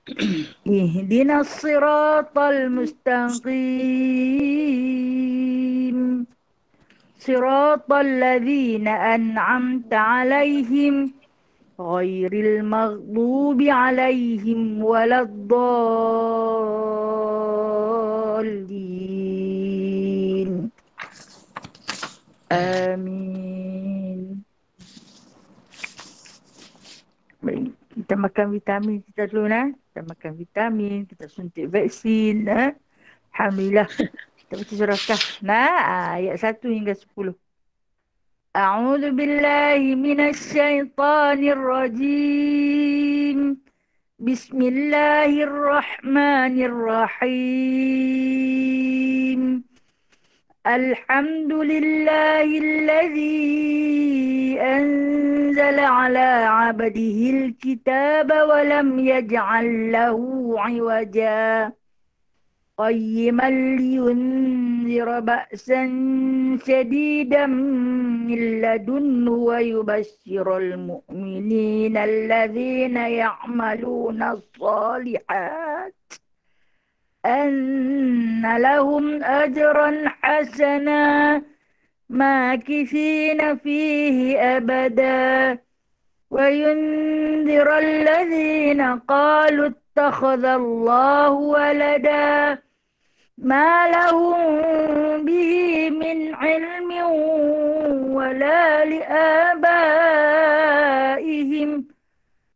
اهدنا الصراط المستقيم صراط الذين أنعمت عليهم غير المغضوب عليهم ولا الضالين آمين. Baik, kita makan vitamin kita dulu nah. Kita makan vitamin, kita suntik vaksin. Alhamdulillah. Kita baca surah Kahf. Nah, ayat 1 hingga 10. A'udzu billahi minasy syaithanir rajim. Bismillahirrahmanirrahim. Alhamdulillahilladzi anzala ala 'abdihil kitaba wa lam yaj'al lahu 'iwaja. قيما لينذر بأسا شديدا من لدنه ويبشر المؤمنين الذين يعملون الصالحات أن لهم أجرا حسنا ماكثين فيه أبدا وينذر الذين قالوا اتخذ الله ولدا ما لهم به من علم ولا لآبائهم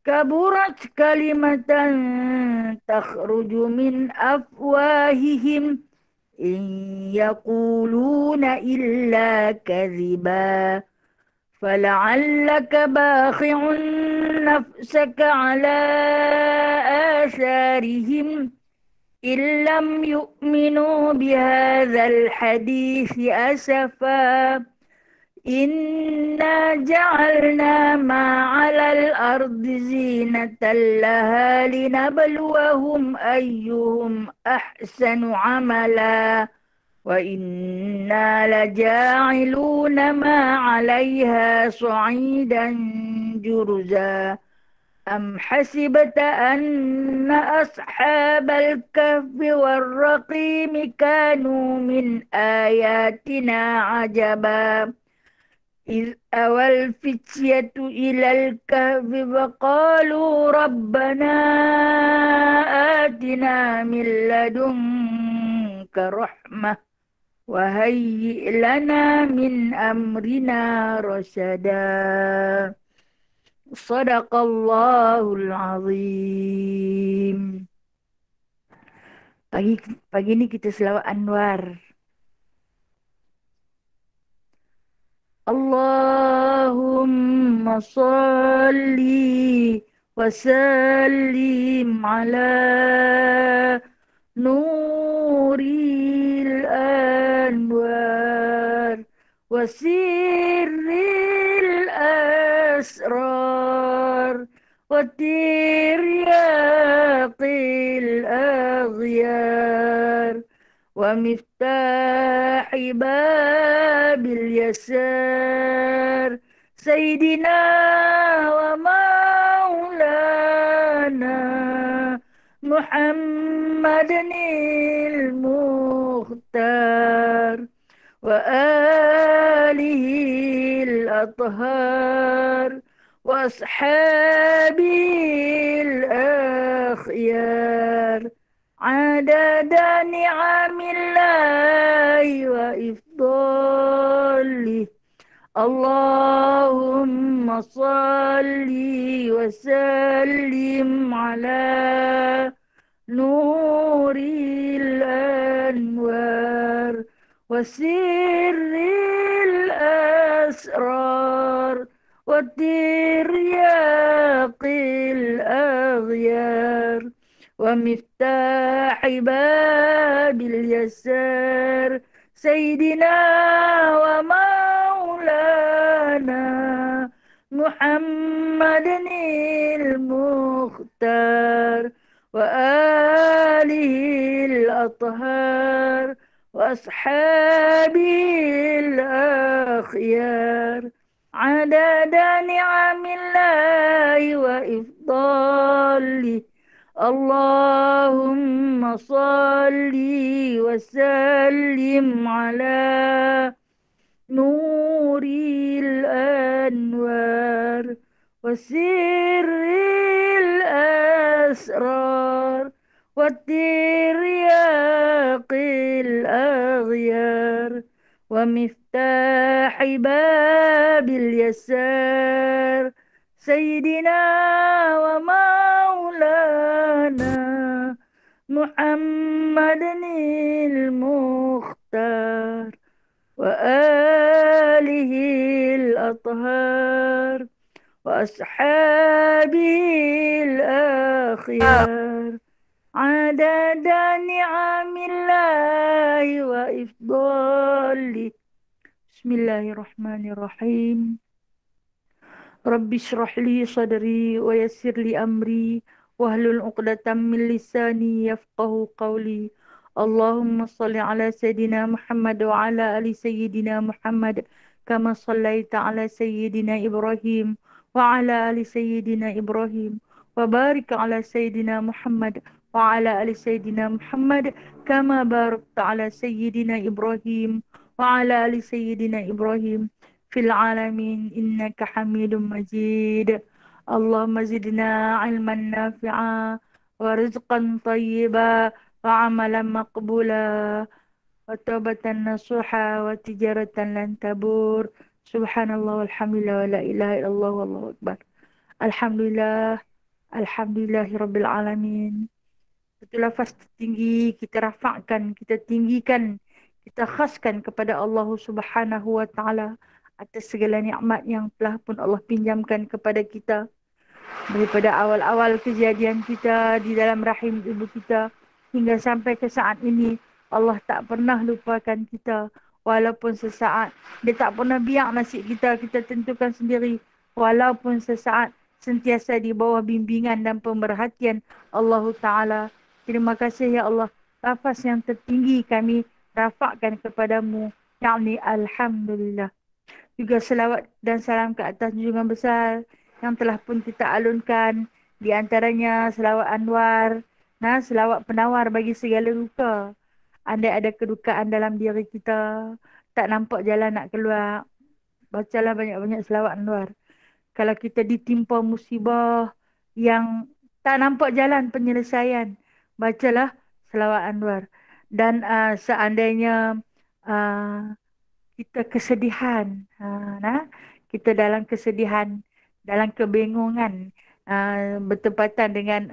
كبرت كلمة تخرج من أفواههم إن يقولون إلا كذبا فلعلك باخع نفسك على آثارهم إن لم يؤمنوا بهذا الحديث أسفا إنا جعلنا ما على الأرض زينة لها لنبلوهم أيهم أحسن عملا وإنا لجاعلون ما عليها صعيدا جرزا أم حسبت أن أصحاب الكهف والرقيم كانوا من آياتنا عجبا إذ أوى الفتية إلى الكهف فقالوا ربنا آتنا من لدنك رحمة وهيئ لنا من أمرنا رشدا. Sadaqallahul azim. Pagi pagi ini kita selawat Anwar. Allahumma salli wa sallim ala nuril anwar wa sirril asrar wa tiryaqil aghyar ومفتاح باب اليسار سيدنا ومولانا محمد المختار وآله الأطهار وأصحابه الأخيار عدد نعم الله وإفضاله اللهم صل وسلم على نور الأنوار وسر الأسرار وترياق الأغيار ومفتاح باب اليسار سيدنا ومولانا محمد المختار وآله الأطهار وأصحابه الأخيار عدد نعم الله وإفضاله Allahumma salli wa sallim ala نور الأنوار وسر الأسرار والترياق الأغيار ومفتاح باب اليسار سيدنا ومولانا محمد المختار وآله الأطهار وأصحابه الأخيار عدد نعم الله وإفضاله. بسم الله الرحمن الرحيم. رب اشرح لي صدري ويسر لي أمري واحلل عقدة من لساني يفقه قولي. اللهم صل على سيدنا محمد وعلى آل سيدنا محمد كما صليت على سيدنا إبراهيم وعلى آل سيدنا إبراهيم وبارك على سيدنا محمد وعلى آل سيدنا محمد كما باركت على سيدنا إبراهيم وعلى آل سيدنا إبراهيم في العالمين إنك حميد مجيد. اللهم زدنا علما نافعا ورزقا طيبا وعملا مقبولا وتوبة نصوحا وتجارة لن تبور. سبحان الله والحمد لله ولا إله إلا الله والله أكبر. الحمد لله. Alhamdulillahi Rabbil Alamin. Itu lafaz tertinggi kita rafakkan, kita tinggikan, kita khaskan kepada Allah Subhanahu wa Ta'ala atas segala nikmat yang telah pun Allah pinjamkan kepada kita. Daripada awal-awal kejadian kita di dalam rahim ibu kita hingga sampai ke saat ini, Allah tak pernah lupakan kita. Walaupun sesaat, dia tak pernah biar nasib kita, kita tentukan sendiri. Walaupun sesaat, sentiasa di bawah bimbingan dan pemerhatian Allah Ta'ala. Terima kasih ya Allah. Lafaz yang tertinggi kami rafakkan kepadamu, yakni Alhamdulillah. Juga selawat dan salam ke atas junjungan besar yang telah pun kita alunkan. Di antaranya selawat Anwar. Nah, selawat penawar bagi segala luka. Andai ada kedukaan dalam diri kita, tak nampak jalan nak keluar, bacalah banyak-banyak selawat Anwar. Kalau kita ditimpa musibah yang tak nampak jalan penyelesaian, bacalah selawat Anwar. Dan seandainya kita kesedihan, kita dalam kesedihan, dalam kebingungan, bertepatan dengan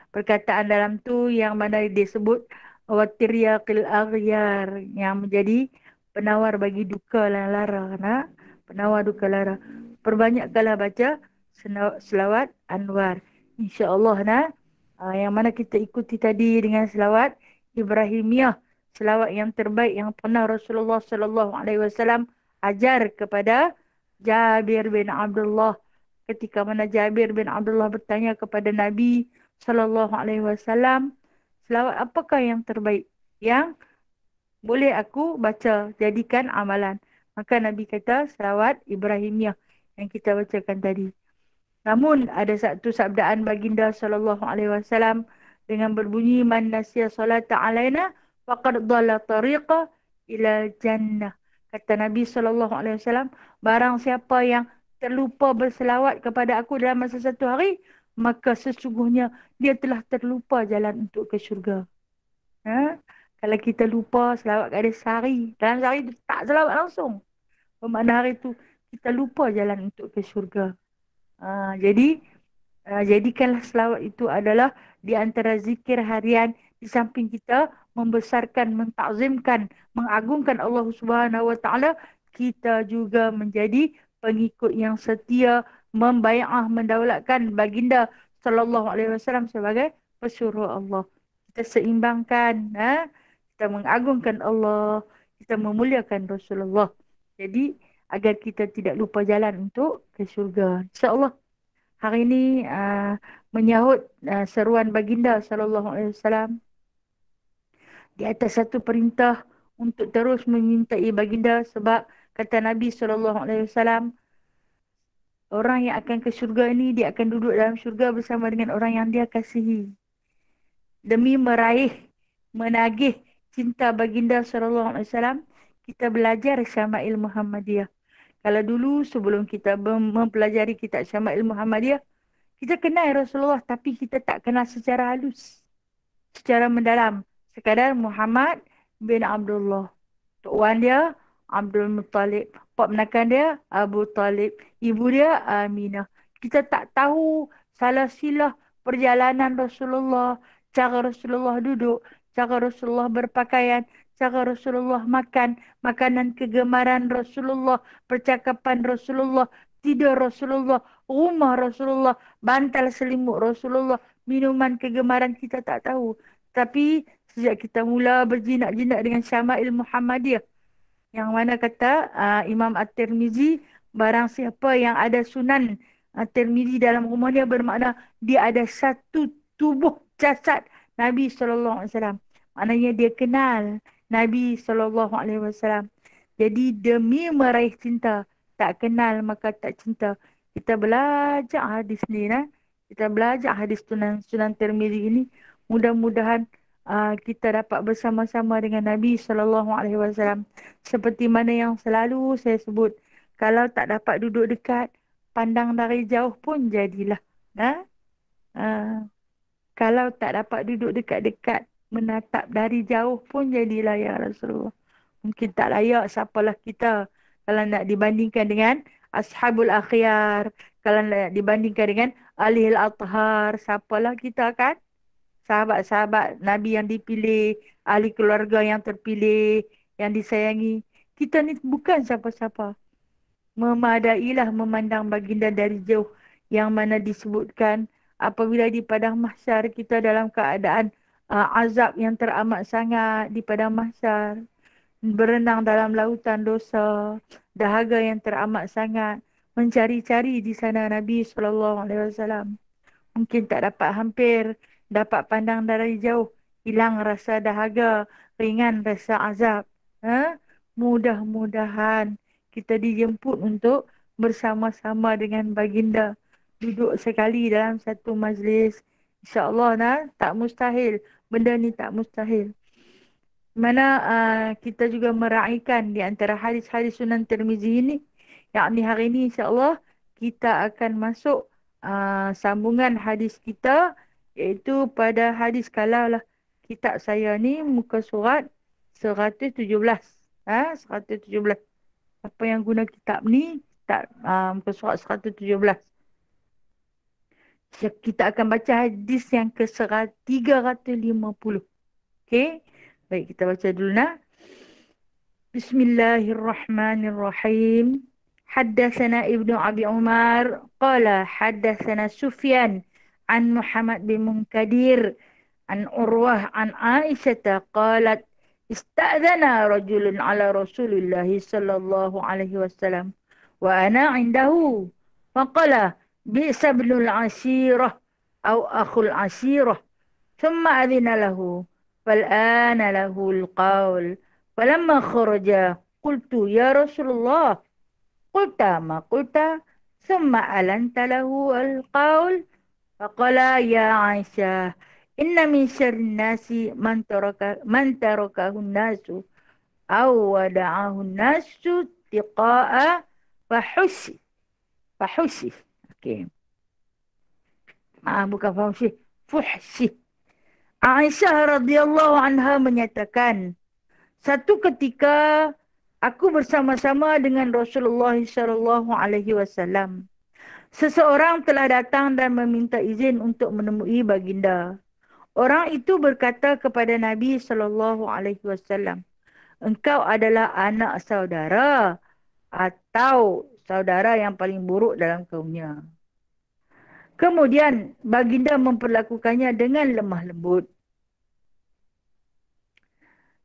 perkataan dalam tu yang mana disebut watiriyaqil aghyar, yang menjadi penawar bagi duka dan lara, penawar duka lara. Perbanyakkanlah baca selawat Anwar, insya-Allah. Yang mana kita ikuti tadi dengan selawat Ibrahimiyah, selawat yang terbaik yang pernah Rasulullah sallallahu alaihi wasallam ajar kepada Jabir bin Abdullah. Ketika mana Jabir bin Abdullah bertanya kepada Nabi sallallahu alaihi wasallam, selawat apakah yang terbaik yang boleh aku baca, jadikan amalan? Maka Nabi kata selawat Ibrahimiyah yang kita bacakan tadi. Namun ada satu sabdaan baginda sallallahu alaihi wasallam dengan berbunyi, man nasiya salata alaina faqad dhalla tariqa ila jannah. Kata Nabi sallallahu alaihi wasallam, barang siapa yang terlupa berselawat kepada aku dalam masa satu hari, maka sesungguhnya dia telah terlupa jalan untuk ke syurga. Kalau kita lupa selawat kat dia sehari, dalam sehari tu tak selawat langsung, bermakna hari tu kita lupa jalan untuk ke syurga. Jadi jadikanlah selawat itu adalah di antara zikir harian, di samping kita membesarkan, mentakzimkan, mengagungkan Allah Subhanahu wa Ta'ala, kita juga menjadi pengikut yang setia, membai'ah, mendaulatkan baginda sallallahu alaihi wasallam sebagai pesuruh Allah. Kita seimbangkan, kita mengagungkan Allah, kita memuliakan Rasulullah. Jadi agar kita tidak lupa jalan untuk ke syurga. InsyaAllah hari ini menyahut seruan baginda sallallahu alaihi wasallam di atas satu perintah untuk terus menyintai baginda, sebab kata Nabi sallallahu alaihi wasallam, orang yang akan ke syurga ini dia akan duduk dalam syurga bersama dengan orang yang dia kasihi. demi meraih, menagih cinta baginda sallallahu alaihi wasallam, kita belajar Syama'il Muhammadiyah. Kalau dulu sebelum kita mempelajari kitab Syama'il Muhammadiyah, kita kenal Rasulullah tapi kita tak kenal secara halus, secara mendalam. Sekadar Muhammad bin Abdullah. Tok Wan dia Abdul Muttalib. Pak menakan dia Abu Talib. Ibu dia Aminah. Kita tak tahu salah silah perjalanan Rasulullah. Cara Rasulullah duduk. Cara Rasulullah berpakaian. Cara Rasulullah makan. Makanan kegemaran Rasulullah. Percakapan Rasulullah. Tidur Rasulullah. Rumah Rasulullah. Bantal selimut Rasulullah. Minuman kegemaran kita tak tahu. Tapi sejak kita mula berjinak-jinak dengan Syama'il Muhammadiyah, yang mana kata Imam At-Tirmizi, barang siapa yang ada sunan At-Tirmizi dalam rumahnya, bermakna dia ada satu tubuh jasad Nabi SAW. Maknanya dia kenal Nabi SAW. Jadi demi meraih cinta, tak kenal maka tak cinta. Kita belajar hadis ni, kita belajar hadis Sunan Tirmizi ini. Mudah-mudahan kita dapat bersama-sama dengan Nabi SAW. Seperti mana yang selalu saya sebut, kalau tak dapat duduk dekat, pandang dari jauh pun jadilah. Nah, kalau tak dapat duduk dekat-dekat, menatap dari jauh pun jadilah ya Rasulullah. Mungkin tak layak, siapalah kita kalau nak dibandingkan dengan Ashabul Akhyar, kalau nak dibandingkan dengan Alihil Athhar, siapalah kita kan? Sahabat-sahabat Nabi yang dipilih, ahli keluarga yang terpilih, yang disayangi. Kita ni bukan siapa-siapa. Memadailah memandang baginda dari jauh, yang mana disebutkan apabila di padang mahsyar kita dalam keadaan azab yang teramat sangat di padang mahsyar, berenang dalam lautan dosa, dahaga yang teramat sangat, mencari-cari di sana Nabi SAW. Mungkin tak dapat hampir, dapat pandang dari jauh, hilang rasa dahaga, ringan rasa azab. Mudah-mudahan kita dijemput untuk bersama-sama dengan baginda. Duduk sekali dalam satu majlis. InsyaAllah tak mustahil. Benda ni tak mustahil. Mana kita juga meraihkan di antara hadis-hadis Sunan Tirmizi ini. Yakni hari ini insyaAllah kita akan masuk sambungan hadis kita, iaitu pada hadis kalaulah kitab saya ni muka surat 117. 117. Apa yang guna kitab ni? Muka surat 117. Kita akan baca hadis yang ke 350. Okey. Baik, kita baca dulu Bismillahirrahmanirrahim. حدثنا ابن أبي عمر قال حدثنا سفيان عن محمد بن منكدر عن عروة عن عائشة قالت استأذن رجل على رسول الله صلى الله عليه وسلم وأنا عنده فقال بئس ابن العشيرة أو أخو العشيرة ثم أذن له فالآن له القول فلما خرج قلت يا رسول الله قلت ما قلت ثم ألنت له القول فقال يا عائشة إن من شر الناس من تركه الناس أو ودعه الناس اتقاء فحشي okay. Bukan fahsyih, fuhsyih. Aisyah radhiyallahu anha menyatakan, satu ketika aku bersama-sama dengan Rasulullah sallallahu alaihi wasallam. Seseorang telah datang dan meminta izin untuk menemui baginda. Orang itu berkata kepada Nabi sallallahu alaihi wasallam, engkau adalah anak saudara atau saudara yang paling buruk dalam kaumnya. Kemudian baginda memperlakukannya dengan lemah lembut,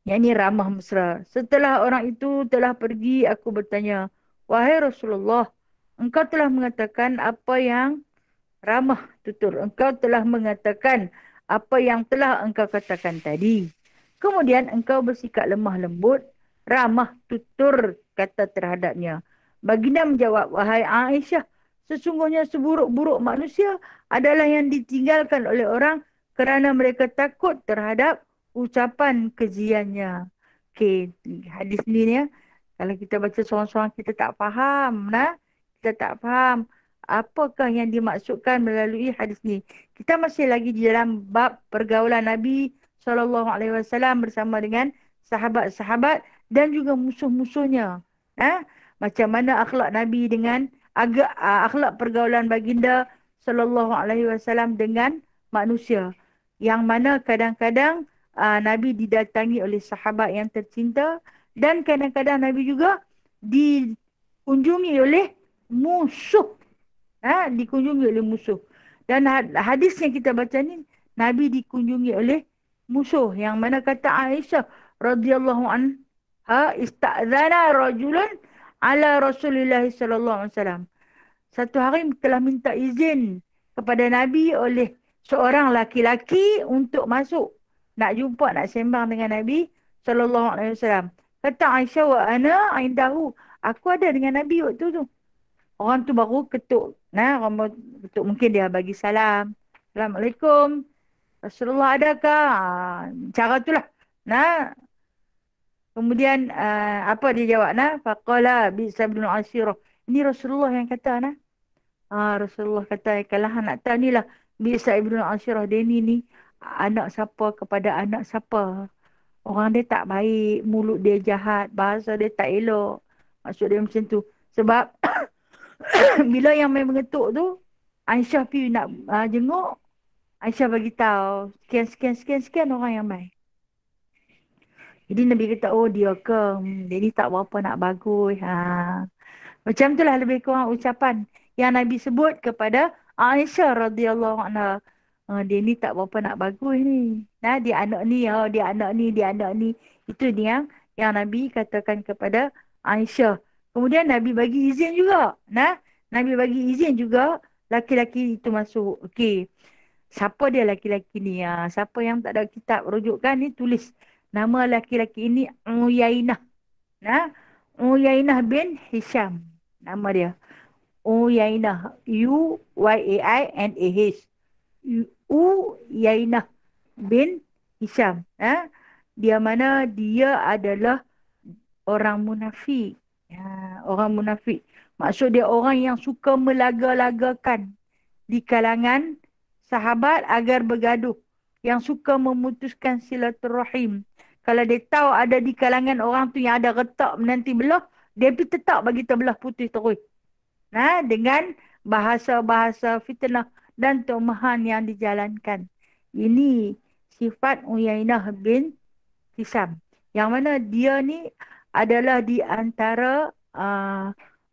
yakni ramah mesra. Setelah orang itu telah pergi, aku bertanya, wahai Rasulullah, engkau telah mengatakan apa yang ramah tutur. Engkau telah mengatakan apa yang telah engkau katakan tadi. Kemudian engkau bersikap lemah lembut, ramah tutur kata terhadapnya. Baginda menjawab, wahai Aisyah, sesungguhnya seburuk-buruk manusia adalah yang ditinggalkan oleh orang kerana mereka takut terhadap ucapan kejiannya. Okey, hadis ni ya. Kalau kita baca seorang-seorang kita tak faham, nah. Kita tak faham apakah yang dimaksudkan melalui hadis ni. Kita masih lagi di dalam bab pergaulan Nabi SAW bersama dengan sahabat-sahabat dan juga musuh-musuhnya. Macam mana akhlak Nabi dengan akhlak pergaulan baginda SAW dengan manusia. Yang mana kadang-kadang Nabi didatangi oleh sahabat yang tercinta dan kadang-kadang Nabi juga dikunjungi oleh musuh. Dikunjungi oleh musuh. Dan hadis yang kita baca ni, Nabi dikunjungi oleh musuh. Yang mana kata Aisyah radhiyallahu anha, ista'zana rajulun ala Rasulullah sallallahu alaihi wasallam. Satu hari telah minta izin kepada Nabi oleh seorang laki-laki untuk masuk. Nak jumpa, nak sembang dengan Nabi sallallahu alaihi wasallam. Kata Aisyah, wa ana indahu. Aku ada dengan Nabi waktu tu. Orang tu baru ketuk. Orang baru ketuk. Mungkin dia bagi salam. Assalamualaikum. Rasulullah adakah? Cara tu lah. Kemudian apa dia jawab? Faqala bi'sa bin Ashirah. Ini Rasulullah yang kata. Rasulullah kata, kalau nak tahu ni lah. Bi'sa bin Ashirah. Dia ni anak siapa kepada anak siapa. Orang dia tak baik. Mulut dia jahat. Bahasa dia tak elok. Maksud dia macam tu. Sebab bila yang main mengetuk tu, Aisyah pergi nak jenguk, Aisyah bagi tahu sekian orang yang main. Jadi Nabi kata, oh dia ke, dia ni tak berapa nak bagus. Macam itulah lebih kurang ucapan yang Nabi sebut kepada Aisyah radhiyallahu anha. Dia ni tak berapa nak bagus ni. Dia anak ni, dia anak ni, dia anak ni. Itu dia yang Nabi katakan kepada Aisyah. Kemudian Nabi bagi izin juga. Nabi bagi izin juga laki-laki itu masuk. Okey. Siapa dia laki-laki ni? Siapa yang tak ada kitab rujukan ni tulis. Nama laki-laki ini Uyainah. Uyainah bin Hisham. Nama dia. Uyainah. U-Y-A-I-N-A-H. Uyainah bin Hisham. Dia mana dia adalah orang munafik. Orang munafik. Maksud dia orang yang suka melaga-lagakan di kalangan sahabat agar bergaduh. Yang suka memutuskan silaturahim. Kalau dia tahu ada di kalangan orang tu yang ada retak menanti belah, dia pergi tetap bagi terbelah putih terus. Dengan bahasa-bahasa fitnah dan tumahan yang dijalankan. Ini sifat Uyainah bin Hisham. Yang mana dia ni adalah di antara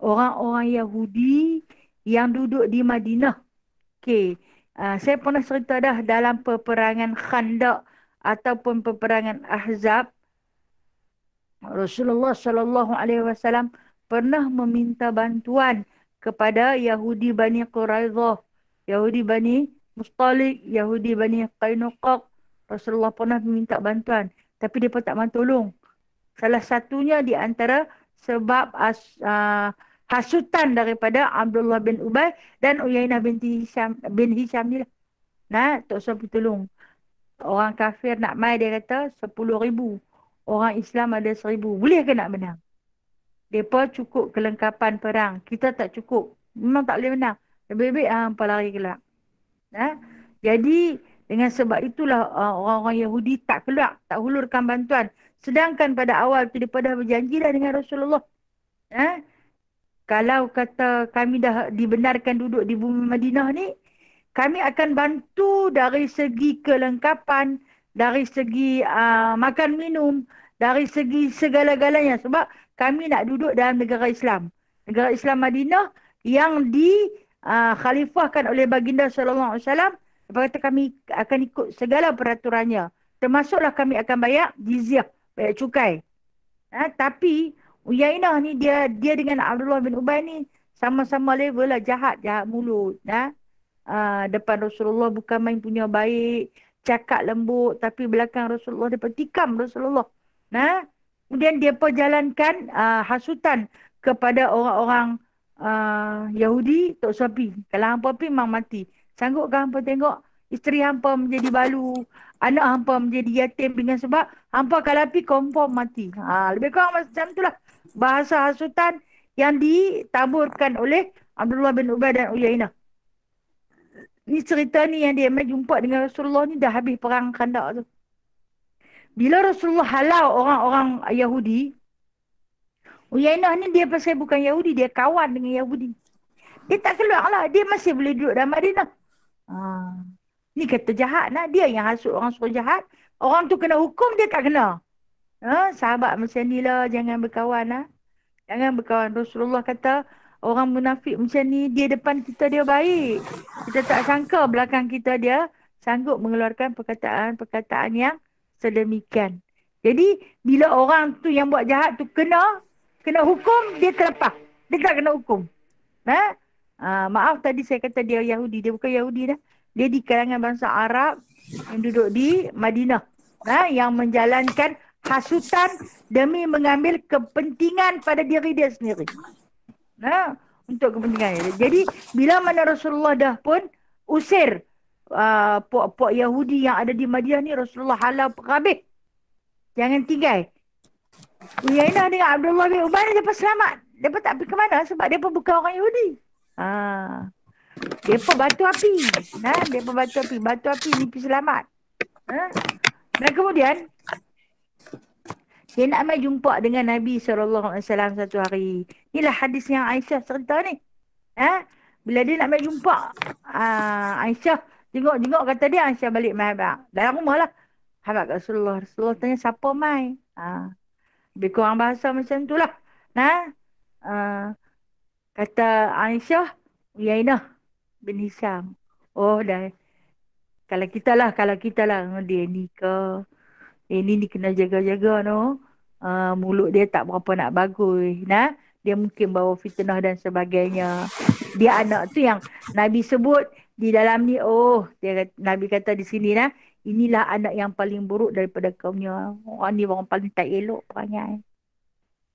orang-orang Yahudi yang duduk di Madinah. Okey. Saya pernah cerita dah dalam peperangan Khandaq ataupun peperangan Ahzab. Rasulullah sallallahu alaihi wasallam pernah meminta bantuan kepada Yahudi Bani Quraidah, Yahudi Bani Mustalik, Yahudi Bani Qainuqa. Rasulullah pernah meminta bantuan, tapi mereka tak mahu tolong. Salah satunya di antara sebab hasutan daripada Abdullah bin Ubay dan Uyainah bin Hisham ni lah. Tak usah tolong. Orang kafir nak mai dia kata 10,000. Orang Islam ada 1,000. Boleh ke nak menang? Mereka cukup kelengkapan perang. Kita tak cukup. Memang tak boleh menang. Lebih-lebih hampa lari kelak. Jadi dengan sebab itulah orang-orang Yahudi tak keluar. Tak hulurkan bantuan. Sedangkan pada awal tu mereka dah berjanji dah dengan Rasulullah. Kalau kata kami dah dibenarkan duduk di bumi Madinah ni, kami akan bantu dari segi kelengkapan, dari segi makan minum, dari segi segala-galanya. Sebab kami nak duduk dalam negara Islam. Negara Islam Madinah yang khalifahkan oleh baginda sallallahu alaihi wasallam. Dia kata kami akan ikut segala peraturannya. Termasuklah kami akan bayar jizyah, bayar cukai. Tapi Uyainah ni dia dengan Abdullah bin Ubay ni sama-sama level lah, jahat mulut. Depan Rasulullah bukan main punya baik, cakap lembut, tapi belakang Rasulullah dia tikam Rasulullah. Kemudian dia perjalankan hasutan kepada orang-orang Yahudi, tak usah pergi. Kalau hampa pergi memang mati. Sanggup ke hampa tengok isteri hampa menjadi balu, anak hampa menjadi yatim dengan sebab hampa kalau api confirm mati. Lebih kurang macam itulah bahasa hasutan yang ditaburkan oleh Abdullah bin Ubay dan Uyainah. Ni cerita ni yang dia mai jumpa dengan Rasulullah ni dah habis perang Khandak tu. Bila Rasulullah halau orang-orang Yahudi, Uyainah ni dia pasal bukan Yahudi, dia kawan dengan Yahudi. Dia tak keluar lah, dia masih boleh duduk dalam Madinah. Ha. Ni kata jahat lah, dia yang hasut orang suruh jahat. Orang tu kena hukum, dia tak kena. Sahabat macam ni lah, jangan berkawan lah. Jangan berkawan. Rasulullah kata, orang munafik macam ni, dia depan kita dia baik. Kita tak sangka belakang kita dia sanggup mengeluarkan perkataan-perkataan yang sedemikian. Jadi, bila orang tu yang buat jahat tu kena hukum, dia terlepas. Dia tak kena hukum. Maaf tadi saya kata dia Yahudi. Dia bukan Yahudi dah. Dia di kalangan bangsa Arab yang duduk di Madinah. Yang menjalankan hasutan demi mengambil kepentingan pada diri dia sendiri. Untuk kepentingan dia. Jadi bila mana Rasulullah dah pun usir puak-puak Yahudi yang ada di Madinah ni, Rasulullah halau habis. Jangan tinggal. Uyainah dengan Abdullah bin Ubay ni dapat selamat. Dia tak pergi ke mana sebab dia pun bukan orang Yahudi. Dia pun batu api. Dia pun batu api. Batu api ni pergi selamat. Dan kemudian dia nak mai jumpa dengan Nabi SAW satu hari. Inilah hadis yang Aisyah cerita ni. Bila dia nak mai jumpa Aisyah, jenguk-jenguk kata dia, Aisyah balik mai habaq. Dalam rumah lah. Habaq Rasulullah. Rasulullah tanya siapa mai? Lebih kurang bahasa macam tu lah. Kata Aisyah, Uyainah bin Hisham. Oh dah. Kalau kita lah. Dia ni ke. Ini kena jaga-jaga no. Mulut dia tak berapa nak bagus. Dia mungkin bawa fitnah dan sebagainya. Dia anak tu yang Nabi sebut di dalam ni. Nabi kata di sini inilah anak yang paling buruk daripada kaumnya. Orang ni orang paling tak elok perangai.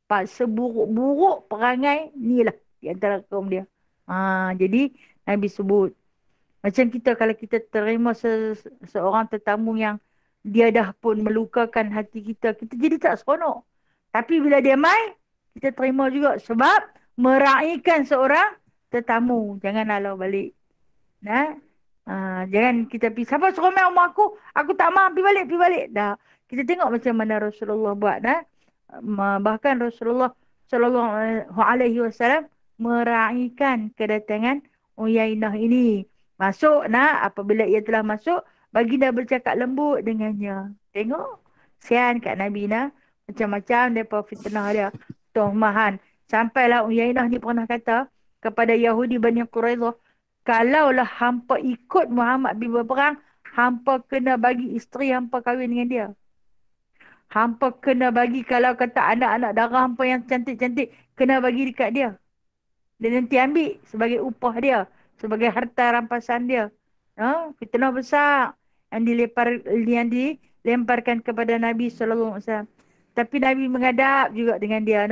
Seburuk-buruk perangai ni lah di antara kaum dia. Jadi Nabi sebut. Macam kita kalau kita terima seorang tetamu yang dia dah pun melukakan hati kita, kita jadi tak seronok. Tapi bila dia mai, kita terima juga sebab meraihkan seorang tetamu. Jangan halau balik. Jangan kita pergi, siapa suruh mai rumah aku tak mahu, pergi balik. Dah. Kita tengok macam mana Rasulullah buat. Bahkan Rasulullah SAW meraihkan kedatangan Uyainah ini. Masuk apabila ia telah masuk, baginda bercakap lembut dengannya. Tengok sian kat Nabi macam-macam depa fitnah dia, tuhmahan. Sampailah Uyainah ni pernah kata kepada Yahudi Bani Quraidah, kalaulah hampa ikut Muhammad pergi berperang, hampa kena bagi isteri hampa kahwin dengan dia. Hampa kena bagi, kalau kata anak-anak darah hampa yang cantik-cantik, kena bagi dekat dia. Dia nanti ambil sebagai upah dia, sebagai harta rampasan dia. Fitnah besar yang dilemparkan kepada Nabi SAW. Tapi Nabi menghadap juga dengan dia.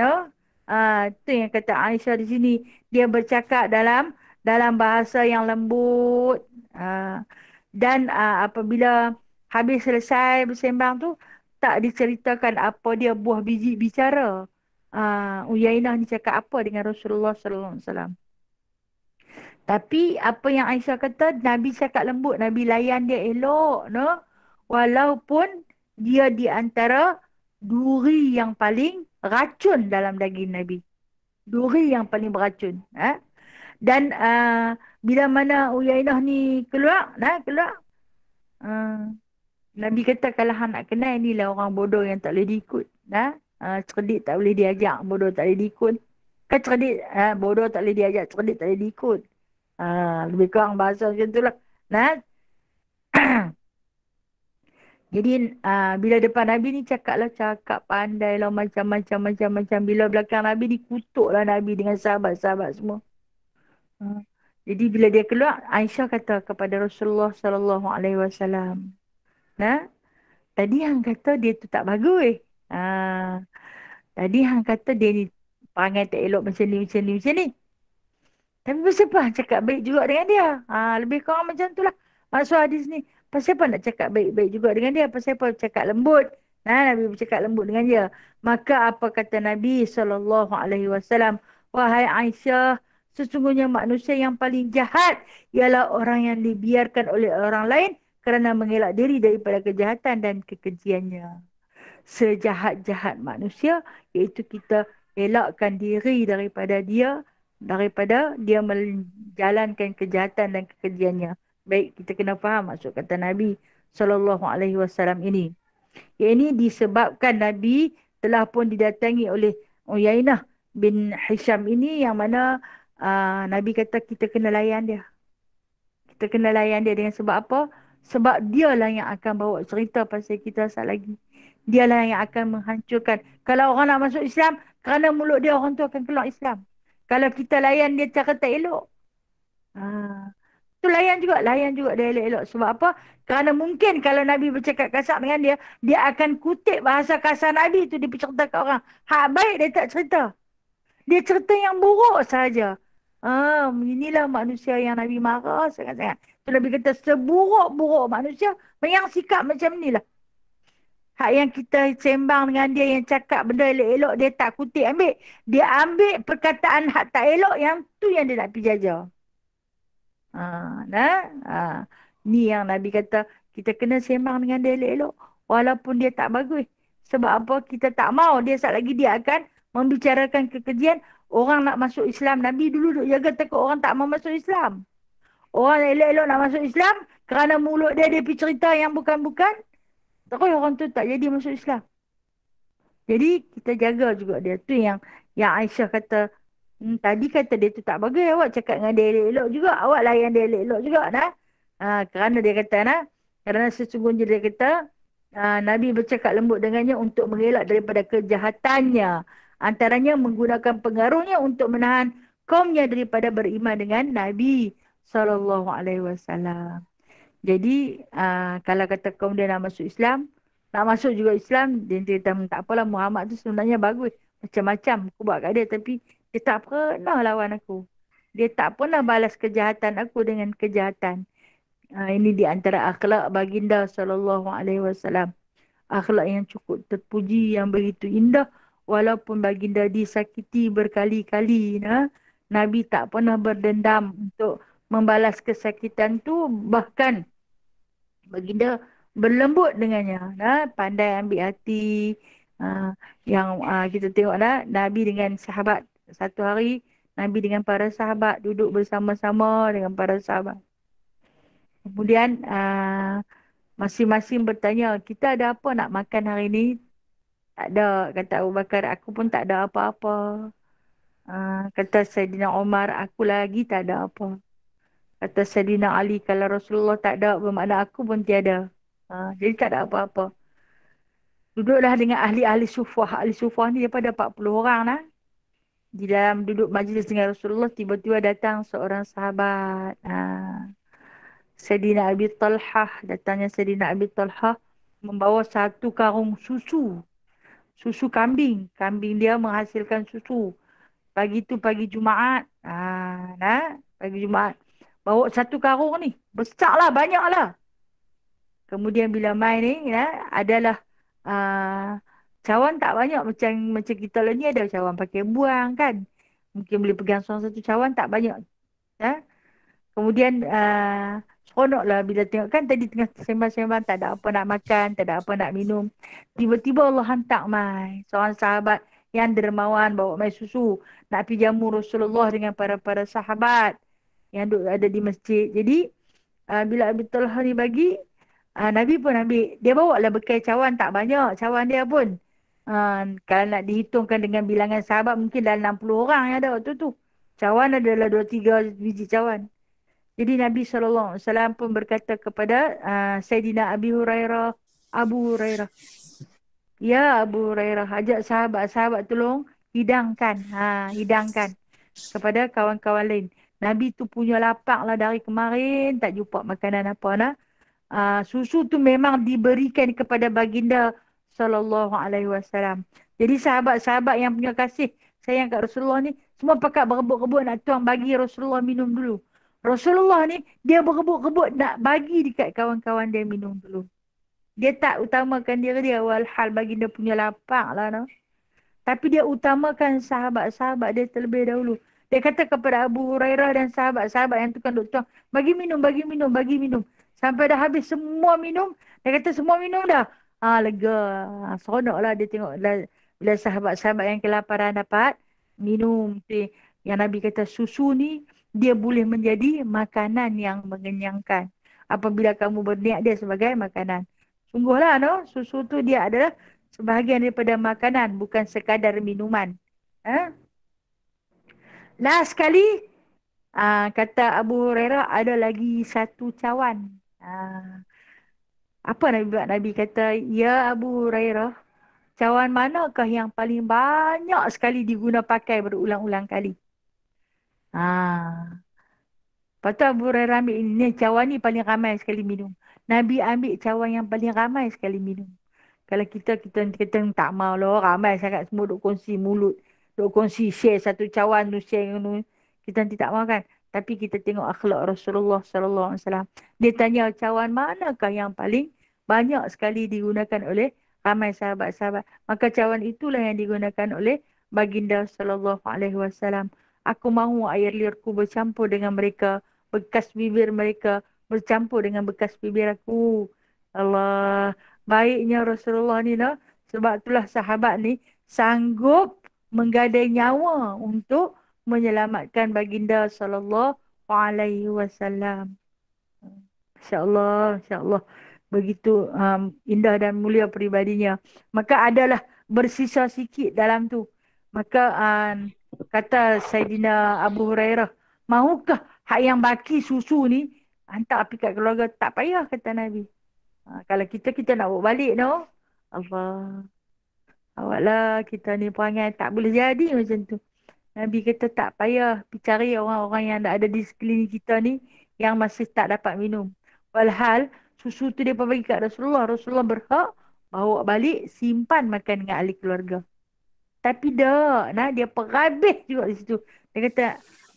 Itu yang kata Aisyah di sini. Dia bercakap dalam bahasa yang lembut. Dan apabila habis selesai bersembang tu, tak diceritakan apa dia buah biji bicara. Uyainah ni cakap apa dengan Rasulullah SAW. Tapi apa yang Aisyah kata, Nabi cakap lembut, Nabi layan dia elok, walaupun dia di antara duri yang paling racun dalam daging Nabi. Duri yang paling beracun. Dan bila mana Uyainah ni keluar, Nabi kata kalau hang nak kenal, inilah orang bodoh yang tak boleh diikut. Cerdik tak boleh diajak, bodoh tak boleh diikut. Kan cerdik, bodoh tak boleh diajak, cerdik tak boleh diikut. Lebih kurang bahasa macam tu lah. Jadi bila depan Nabi ni cakap pandai lah macam-macam. Bila belakang Nabi ni kutuk lah Nabi dengan sahabat-sahabat semua. Jadi bila dia keluar, Aisyah kata kepada Rasulullah SAW, tadi hang kata dia tu tak bagus. Tadi hang kata dia ni perangai tak elok macam ni. Tapi kenapa hang cakap baik juga dengan dia? Lebih kurang macam tu lah Maksud hadis ni, pasal apa nak cakap baik-baik juga dengan dia? Pasal apa cakap lembut? Nah, Nabi bercakap lembut dengan dia. Maka apa kata Nabi SAW? Wahai Aisyah, sesungguhnya manusia yang paling jahat ialah orang yang dibiarkan oleh orang lain kerana mengelak diri daripada kejahatan dan kekejiannya. Sejahat-jahat manusia, iaitu kita elakkan diri daripada dia menjalankan kejahatan dan kekejiannya. Baik, kita kena faham maksud kata Nabi SAW ini. Yang ini disebabkan Nabi telah pun didatangi oleh Uyainah bin Hisham ini, yang mana Nabi kata kita kena layan dia. Kita kena layan dia dengan sebab apa? Sebab dialah yang akan bawa cerita pasal kita sat lagi. Dialah yang akan menghancurkan. Kalau orang nak masuk Islam, kerana mulut dia orang tu akan keluar Islam. Kalau kita layan dia cara tak elok. Ha. Tu layan juga dia elok-elok. Sebab apa? Kerana mungkin kalau Nabi bercakap kasar dengan dia, dia akan kutip bahasa kasar Nabi tu, dia bercerita ke orang. Hak baik dia tak cerita. Dia cerita yang buruk saja. Inilah manusia yang Nabi marah sangat-sangat. So, Nabi kata seburuk-buruk manusia yang sikap macam ni lah. Hak yang kita sembang dengan dia, yang cakap benda elok-elok, dia tak kutip ambil. Dia ambil perkataan hak tak elok, yang tu yang dia nak pergi jaja. Nah, ni yang Nabi kata kita kena sembang dengan dia elok-elok walaupun dia tak bagus. Sebab apa? Kita tak mau dia sat lagi dia akan membicarakan kekejian orang nak masuk Islam. Nabi dulu duk jaga takut orang tak mau masuk Islam. Orang elok-elok nak masuk Islam kerana mulut dia pergi cerita yang bukan-bukan, terus orang tu tak jadi masuk Islam. Jadi kita jaga juga dia. Tu yang Aisyah kata, tadi kata dia tu tak bagus, awak cakap dengan dia elok-elok juga. Awak layan dia elok-elok juga. Nah. Kerana dia kata, kerana sesungguhnya dia kata, Nabi bercakap lembut dengannya untuk mengelak daripada kejahatannya. Antaranya menggunakan pengaruhnya untuk menahan kaumnya daripada beriman dengan Nabi SAW. Jadi kalau kata kaum dia nak masuk Islam, nak masuk juga Islam, dia kata tak apalah, Muhammad tu sebenarnya bagus. Macam-macam aku buat kat dia, tapi dia tak pernah lawan aku. Dia tak pernah balas kejahatan aku dengan kejahatan. Ini di antara akhlak baginda SAW. Akhlak yang cukup terpuji, yang begitu indah. Walaupun baginda disakiti berkali-kali. Nabi tak pernah berdendam untuk membalas kesakitan tu. Bahkan baginda berlembut dengannya. Pandai ambil hati. Yang kita tengok Nabi dengan sahabat. Satu hari Nabi dengan para sahabat duduk bersama-sama dengan para sahabat. Kemudian masing-masing bertanya, kita ada apa nak makan hari ni? Tak ada, kata Abu Bakar, aku pun tak ada apa-apa. Kata Saidina Umar, aku lagi tak ada apa. Kata Saidina Ali, kalau Rasulullah tak ada, bermakna aku pun tiada. Jadi tak ada apa-apa. Duduklah dengan ahli-ahli sufah. Ahli sufah ni daripada 40 orang lah. Di dalam duduk majlis dengan Rasulullah, tiba-tiba datang seorang sahabat. Saidina Abi Talhah, datangnya Saidina Abi Talhah membawa satu karung susu. Susu kambing. Kambing dia menghasilkan susu. Pagi tu pagi Jumaat. Pagi Jumaat. Bawa satu karung ni. Besar lah, banyak lah. Kemudian bila main ni, adalah cawan tak banyak. Macam kita lah ni ada cawan pakai buang kan. Mungkin boleh pegang seorang satu cawan, tak banyak. Kemudian seronok lah bila tengok kan tadi tengah sembang-sembang, tak ada apa nak makan, tak ada apa nak minum. Tiba-tiba Allah hantar mai seorang sahabat yang dermawan bawa mai susu. Nak pergi jamu Rasulullah dengan para sahabat yang duduk ada di masjid. Jadi bila Abi Talha ni bagi, Nabi pun ambil. Dia bawa lah bekal cawan tak banyak. Cawan dia pun. Kalau nak dihitungkan dengan bilangan sahabat, mungkin dalam 60 orang yang ada waktu tu. Cawan adalah 2-3 biji cawan. Jadi Nabi SAW pun berkata kepada Sayyidina Abu Hurairah, ya Abu Hurairah, ajak sahabat-sahabat tolong hidangkan kepada kawan-kawan lain. Nabi tu punya lapang lah dari kemarin, tak jumpa makanan apa. Susu tu memang diberikan kepada baginda SAW. Jadi sahabat-sahabat yang punya kasih sayang kat Rasulullah ni, semua pakat berebut-rebut nak tuang bagi Rasulullah minum dulu. Rasulullah ni dia berebut-rebut nak bagi dekat kawan-kawan dia minum dulu. Dia tak utamakan diri dia, walhal baginda punya lapang lah. No? Tapi dia utamakan sahabat-sahabat dia terlebih dahulu. Dia kata kepada Abu Hurairah dan sahabat-sahabat yang tukang duk tuang, bagi minum, bagi minum, bagi minum. Sampai dah habis semua minum. Dia kata semua minum dah. Lega. Seronok lah dia tengok bila sahabat-sahabat yang kelaparan dapat minum. Yang Nabi kata susu ni dia boleh menjadi makanan yang mengenyangkan. Apabila kamu berniat dia sebagai makanan. Sungguhlah no, susu tu dia adalah sebahagian daripada makanan, bukan sekadar minuman. Ha? Last sekali, kata Abu Hurairah, ada lagi satu cawan. Apa Nabi buat? Nabi kata, ya Abu Hurairah, cawan manakah yang paling banyak sekali diguna pakai berulang-ulang kali? Ah, Lepas tu Abu Hurairah ambil ini, cawan ni paling ramai sekali minum. Nabi ambil cawan yang paling ramai sekali minum. Kalau kita tak mau lah ramai sangat semua duk kongsi mulut, duk kongsi share satu cawan tu share tu. Kita nanti tak mau kan. Tapi kita tengok akhlak Rasulullah sallallahu alaihi wasallam. Dia tanya cawan manakah yang paling banyak sekali digunakan oleh ramai sahabat-sahabat. Maka cawan itulah yang digunakan oleh baginda sallallahu alaihi wasallam. Aku mahu air liurku bercampur dengan mereka, bekas bibir mereka bercampur dengan bekas bibir aku. Allah. Baiknya Rasulullah ni no. Sebab itulah sahabat ni sanggup menggadai nyawa untuk menyelamatkan baginda sallallahu alaihi wasallam. Insya-Allah, insya-Allah begitu indah dan mulia peribadinya. Maka adalah bersisa sikit dalam tu. Maka kata Saidina Abu Hurairah, mahukah hak yang baki susu ni hantar pergi kat keluarga? Tak payah kata Nabi. Kalau kita nak bawa balik no. Allah. Awaklah kita ni perangai tak boleh jadi macam tu. Nabi kata tak payah pergi cari orang-orang yang ada di sekeliling kita ni yang masih tak dapat minum. Walhal susu tu dia bagi kat Rasulullah. Rasulullah berhak bawa balik simpan makan dengan ahli keluarga. Tapi dah, nah dia perhabis juga di situ. Dia kata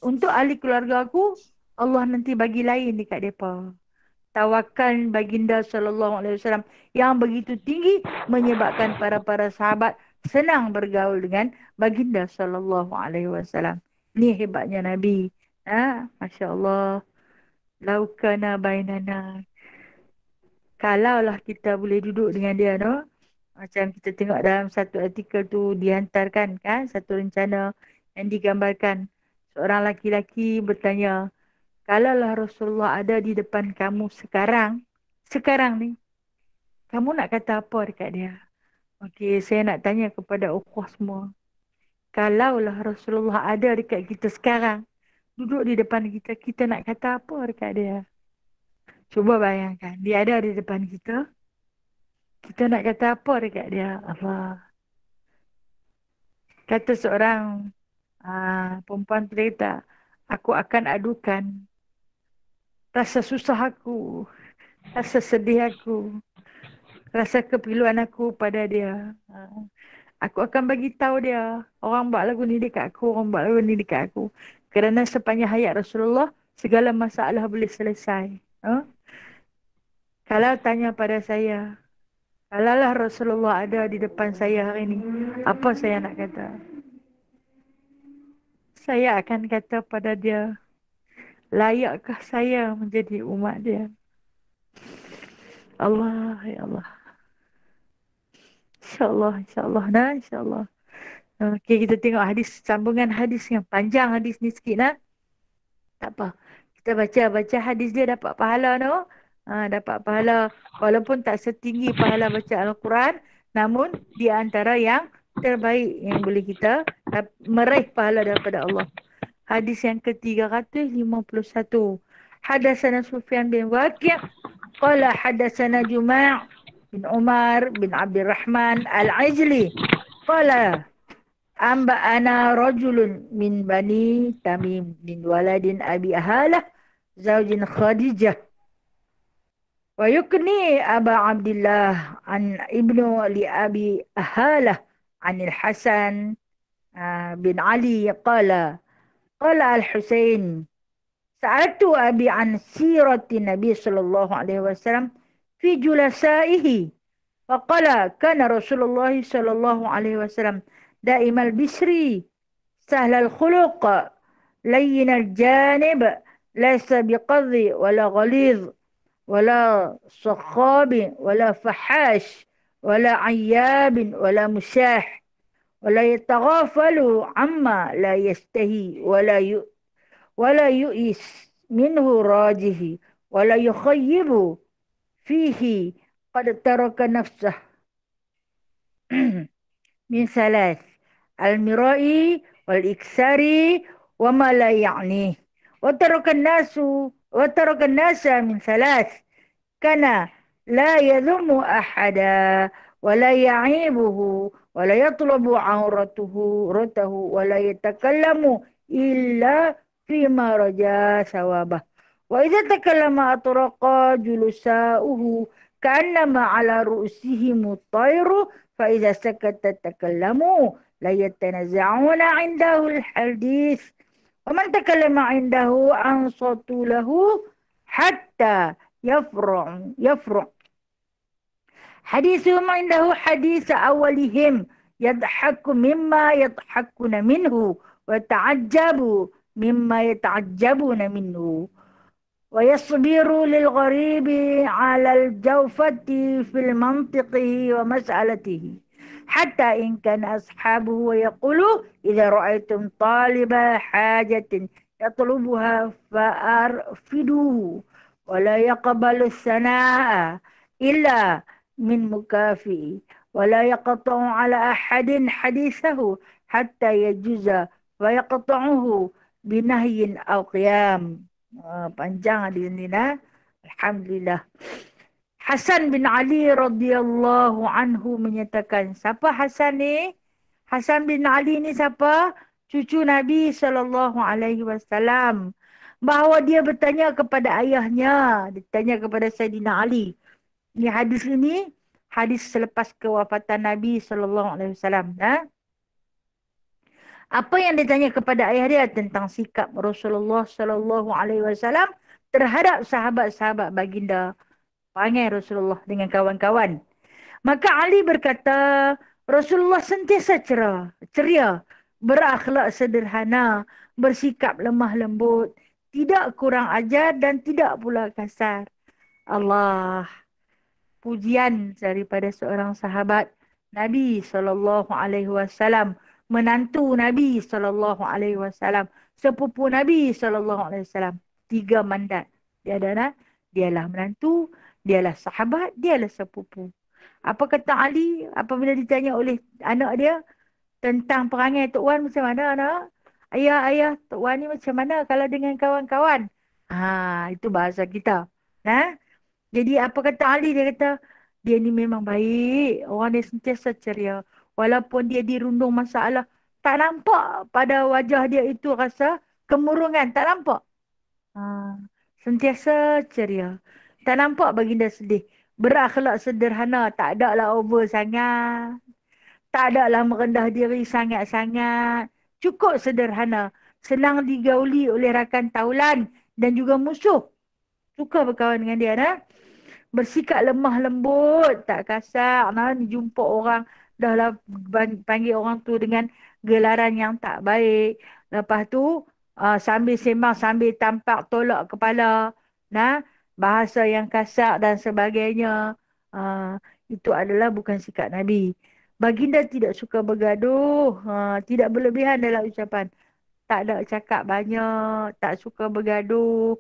untuk ahli keluarga aku Allah nanti bagi lain dekat depa. Tawakal baginda sallallahu alaihi wasallam yang begitu tinggi menyebabkan para sahabat senang bergaul dengan baginda sallallahu alaihi wasallam. Ni hebatnya Nabi. Masya-Allah. Laukana bainana. Kalaulah kita boleh duduk dengan dia no. Macam kita tengok dalam satu artikel tu dihantarkan kan satu rencana yang digambarkan seorang laki-laki bertanya, kalaulah Rasulullah ada di depan kamu sekarang ni, kamu nak kata apa dekat dia? Okey, saya nak tanya kepada ukhuwah semua. Kalaulah Rasulullah ada dekat kita sekarang, duduk di depan kita, kita nak kata apa dekat dia? Cuba bayangkan, dia ada di depan kita, kita nak kata apa dekat dia? Allah. Kata seorang perempuan cerita, aku akan adukan rasa susah aku, rasa sedih aku, rasa kepiluan aku pada dia. Aku akan bagi tahu dia, orang buat lagu ni dekat aku, orang buat lagu ni dekat aku. Kerana sepanjang hayat Rasulullah, segala masalah boleh selesai. Kalau tanya pada saya, kalaulah Rasulullah ada di depan saya hari ini, apa saya nak kata? Saya akan kata pada dia, layakkah saya menjadi umat dia? Allah, ya Allah. InsyaAllah, insyaAllah. Nah, insyaAllah. Okey, kita tengok hadis, sambungan hadis yang panjang hadis ni sikit nah. Tak apa. Kita baca hadis dia dapat pahala no. Dapat pahala walaupun tak setinggi pahala baca Al-Quran, namun di antara yang terbaik yang boleh kita meraih pahala daripada Allah. Hadis yang ke-351. Hadatsana Sufyan bin Waqi' qala hadatsana Juma' bin Umar bin Abdurrahman Al-Ajli qala amba'ana rajulun min bani Tamim min waladin Abi Ahalah zaujin Khadijah wa yukni Aba Abdullah an ibnu li Abi Ahalah anil Hasan bin Ali qala Al-Husain سألت أبي عن سيرة النبي صلى الله عليه وسلم في جلسائه فقال كان رسول الله صلى الله عليه وسلم دائم البشر سهل الخلق لين الجانب ليس بقضي ولا غليظ ولا صخاب ولا فحاش ولا عياب ولا مشاح ولا يتغافل عما لا يستهي ولا يؤيس منه راجه ولا يخيب فيه قد ترك نفسه من ثلاث المراء والإكسار وما لا يعنيه وترك الناس من ثلاث كان لا يذم أحدا ولا يعيبه ولا يطلب عورته ولا يتكلم إلا فيما رجا ثوابه وإذا تكلم أطرق جلساؤه كأنما على رؤوسهم الطير فإذا سكت تكلموا لا يتنازعون عنده الحديث ومن تكلم عنده أنصتوا له حتى يفرع حديثهم عنده حديث أولهم يضحك مما يضحكون منه ويتعجب مما يتعجبون منه ويصبر للغريب على الجوفة في المنطق ومسألته حتى إن كان أصحابه ويقول إذا رأيتم طالب حاجة يطلبها فأرفدوه ولا يقبل الثناء إلا من مكافئ ولا يقطع على أحد حديثه حتى يجوز ويقطعه بنهي أو قيام. Panjang hadis ni nah. Alhamdulillah. Hasan bin Ali radhiyallahu anhu menyatakan, siapa Hasan ni? Hasan bin Ali ni siapa? Cucu Nabi sallallahu alaihi wasallam. Bahawa dia bertanya kepada ayahnya, ditanya kepada Sayyidina Ali. Ni hadis ini hadis selepas kewafatan Nabi sallallahu alaihi wasallam, nah. Apa yang ditanya kepada ayah dia tentang sikap Rasulullah sallallahu alaihi wasallam terhadap sahabat-sahabat baginda panggil Rasulullah dengan kawan-kawan. Maka Ali berkata, Rasulullah sentiasa ceria, berakhlak sederhana, bersikap lemah lembut, tidak kurang ajar dan tidak pula kasar. Allah, pujian daripada seorang sahabat Nabi sallallahu alaihi wasallam, menantu Nabi sallallahu alaihi wasallam, sepupu Nabi sallallahu alaihi wasallam, 3 mandat. Dialah menantu, dialah sahabat, dialah sepupu. Apa kata Ali apabila ditanya oleh anak dia tentang perangai Tok Wan macam mana, anak? Ayah, Tok Wan ni macam mana kalau dengan kawan-kawan? Itu bahasa kita. Jadi apa kata Ali? Dia kata, dia ni memang baik. Orang dia sentiasa ceria. Walaupun dia dirundung masalah, tak nampak pada wajah dia itu rasa kemurungan. Tak nampak. Sentiasa ceria. Tak nampak baginda sedih. Berakhlak sederhana. Tak ada lah over sangat. Tak ada lah merendah diri sangat-sangat. Cukup sederhana. Senang digauli oleh rakan taulan dan juga musuh. Suka berkawan dengan dia, nah. Bersikap lemah lembut, tak kasar, nah. Jumpa orang, dah lah panggil orang tu dengan gelaran yang tak baik. Lepas tu, sambil sembang, sambil tampak tolak kepala, nah. Bahasa yang kasar dan sebagainya. Itu adalah bukan sikap Nabi. Baginda tidak suka bergaduh, tidak berlebihan dalam ucapan. Tak ada cakap banyak, tak suka bergaduh.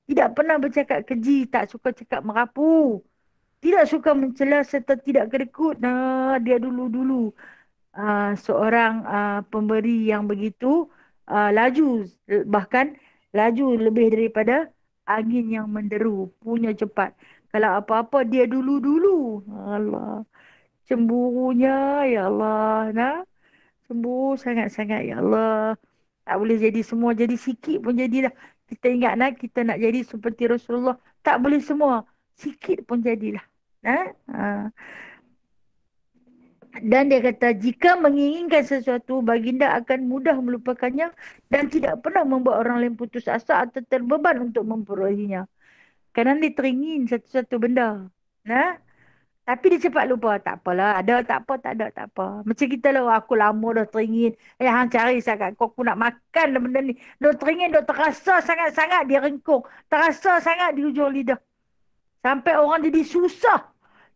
Tidak pernah bercakap keji, tak suka cakap merapu. Tidak suka mencela serta tidak kedekut. Dia dulu-dulu seorang pemberi yang begitu laju. Bahkan laju lebih daripada angin yang menderu. Punya cepat. Kalau apa-apa dia dulu-dulu. Allah. Cemburunya, ya Allah. Cemburu sangat-sangat, ya Allah. Tak boleh jadi semua, jadi sikit pun jadilah. Kita ingat kita nak jadi seperti Rasulullah. Tak boleh semua. Sikit pun jadilah. Dan dia kata, jika menginginkan sesuatu, baginda akan mudah melupakannya dan tidak pernah membuat orang lain putus asa atau terbeban untuk memperolehinya. Kadang dia teringin satu-satu benda. Nah, tapi dia cepat lupa. Tak apalah. Ada, tak apa, tak ada, tak apa. Macam kita lah, aku lama dah teringin. Hang cari sangat. Kau aku nak makan dah benda ni. Dah teringin, dah terasa sangat-sangat dia rengkung. Terasa sangat di hujung lidah. Sampai orang jadi susah.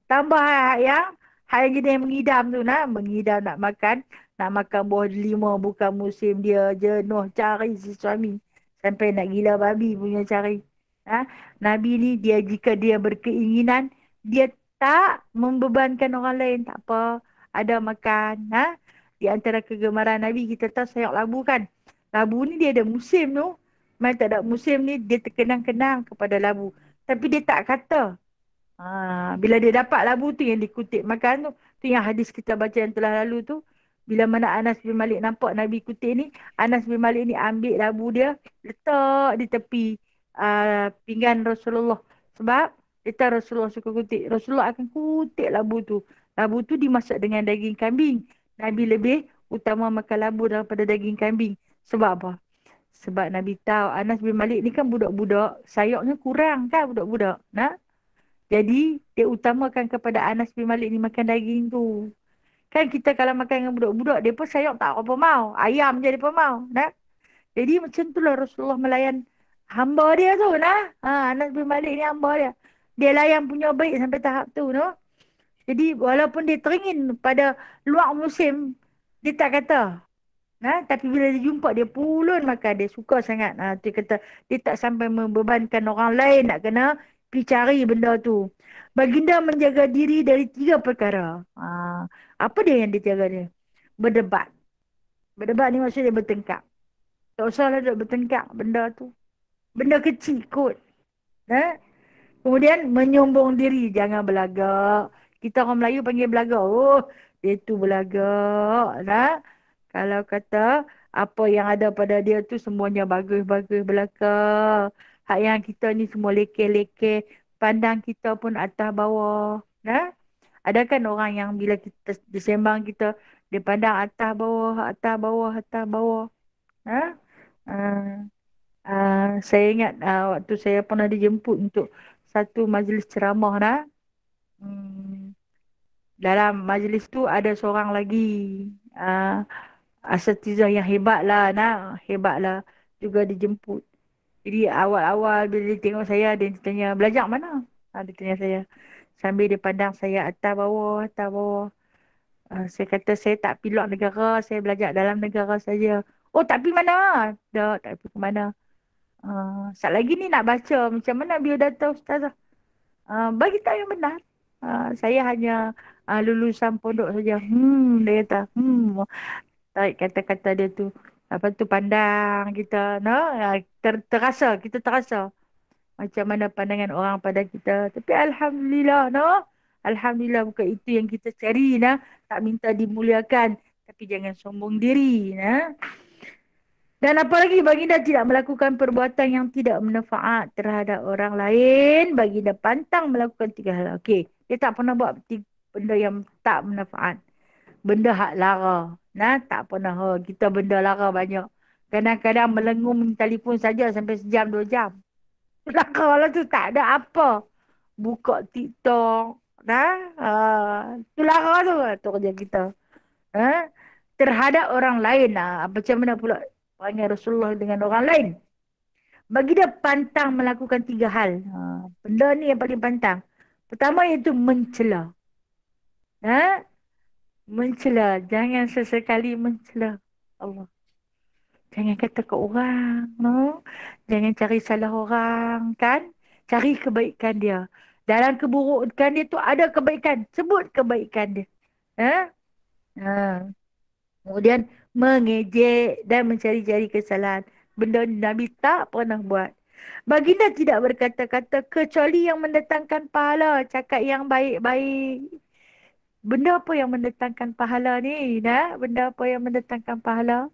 Tambah yang yang jenis mengidam tu nak. Mengidam nak makan. Nak makan buah delima bukan musim dia. Jenuh cari si suami. Sampai nak gila babi punya cari. Ha? Nabi ni dia jika dia berkeinginan. Dia tak membebankan orang lain. Tak apa. Ada makan. Ha? Di antara kegemaran Nabi kita tahu sayur labu kan. Labu ni dia ada musim tu. Main tak ada musim ni dia terkenang-kenang kepada labu. Tapi dia tak kata. Bila dia dapat labu tu yang dikutip makan tu. Tu yang hadis kita baca yang telah lalu tu. Bila mana Anas bin Malik nampak Nabi kutip ni. Anas bin Malik ni ambil labu dia. Letak di tepi pinggan Rasulullah. Sebab kita Rasulullah suka kutip. Rasulullah akan kutip labu tu. Labu tu dimasak dengan daging kambing. Nabi lebih utama makan labu daripada daging kambing. Sebab apa? Sebab Nabi tahu Anas bin Malik ni kan budak-budak. Sayurnya kurang kan budak-budak. Nah? Jadi, dia utamakan kepada Anas bin Malik ni makan daging tu. Kan kita kalau makan dengan budak-budak, dia pun sayur tak apa mau. Ayam je dia pun mau. Nah? Jadi, macam tu lah Rasulullah melayan hamba dia tu. Nah? Anas bin Malik ni hamba dia. Dia layan punya baik sampai tahap tu. No? Jadi, walaupun dia teringin pada luar musim, dia tak kata. Nah, tapi bila dia jumpa dia pulun makan dia suka sangat. Dia kata dia tak sampai membebankan orang lain nak kena pergi cari benda tu. Baginda menjaga diri dari 3 perkara. Apa dia yang dia jaga dia? Berdebat. Berdebat ni maksudnya bertengkar. Tak usahlah duduk bertengkar benda tu. Benda kecil kot. Nah, kemudian menyombong diri, jangan belagak. Kita orang Melayu panggil belagak. Oh, dia tu belagak. Nah, kalau kata apa yang ada pada dia tu semuanya bagus-bagus belaka. Hak yang kita ni semua leke-leke. Pandang kita pun atas bawah. Nah, ada kan orang yang bila kita disembang kita, dia pandang atas bawah, atas bawah, atas bawah. Nah, saya ingat waktu saya pernah dijemput untuk satu majlis ceramah dah. Hmm, dalam majlis tu ada seorang lagi uh, asatiza yang hebat lah nak. Hebat lah juga dijemput. Jadi awal-awal bila dia tengok saya, dia tanya, belajar mana? Dia tanya saya. Sambil dia pandang saya atas bawah, atas bawah. Saya kata saya tak pergi luar negara, saya belajar dalam negara saja. Oh, tak pergi mana? Tak pergi ke mana. Sat lagi ni nak baca macam mana biodata ustazah. Bagi tahu yang benar. Saya hanya lulusan pondok saja. Dia kata. Tarik kata-kata dia tu. Lepas tu pandang kita. No? Terasa. Kita terasa. Macam mana pandangan orang pada kita. Tapi Alhamdulillah. No? Alhamdulillah bukan itu yang kita cari. Nah? Tak minta dimuliakan. Tapi jangan sombong diri. Nah? Dan apalagi baginda tidak melakukan perbuatan yang tidak bermanfaat terhadap orang lain. Baginda pantang melakukan 3 hal. Okey. Dia tak pernah buat benda yang tak bermanfaat. Benda hak lara. Nah, tak pernah. Kita benda lara banyak. Kadang-kadang melengum telefon saja sampai sejam 2 jam. Lara lah tu tak ada apa. Buka TikTok. Nah, tu lara tu. Tu kerja kita. Ha? Terhadap orang lain. Macam mana pula perangai Rasulullah dengan orang lain? Bagi dia pantang melakukan 3 hal. Benda ni yang paling pantang. Pertama iaitu mencela. Ha? Mencela. Jangan sesekali mencela. Allah. Jangan kata ke orang. No? Jangan cari salah orang. Kan? Cari kebaikan dia. Dalam keburukan dia tu ada kebaikan. Sebut kebaikan dia. Ha? Ha. Kemudian mengejek dan mencari-cari kesalahan. Benda Nabi tak pernah buat. Baginda tidak berkata-kata kecuali yang mendatangkan pahala. Cakap yang baik-baik. Benda apa yang mendatangkan pahala ni? Benda apa yang mendatangkan pahala?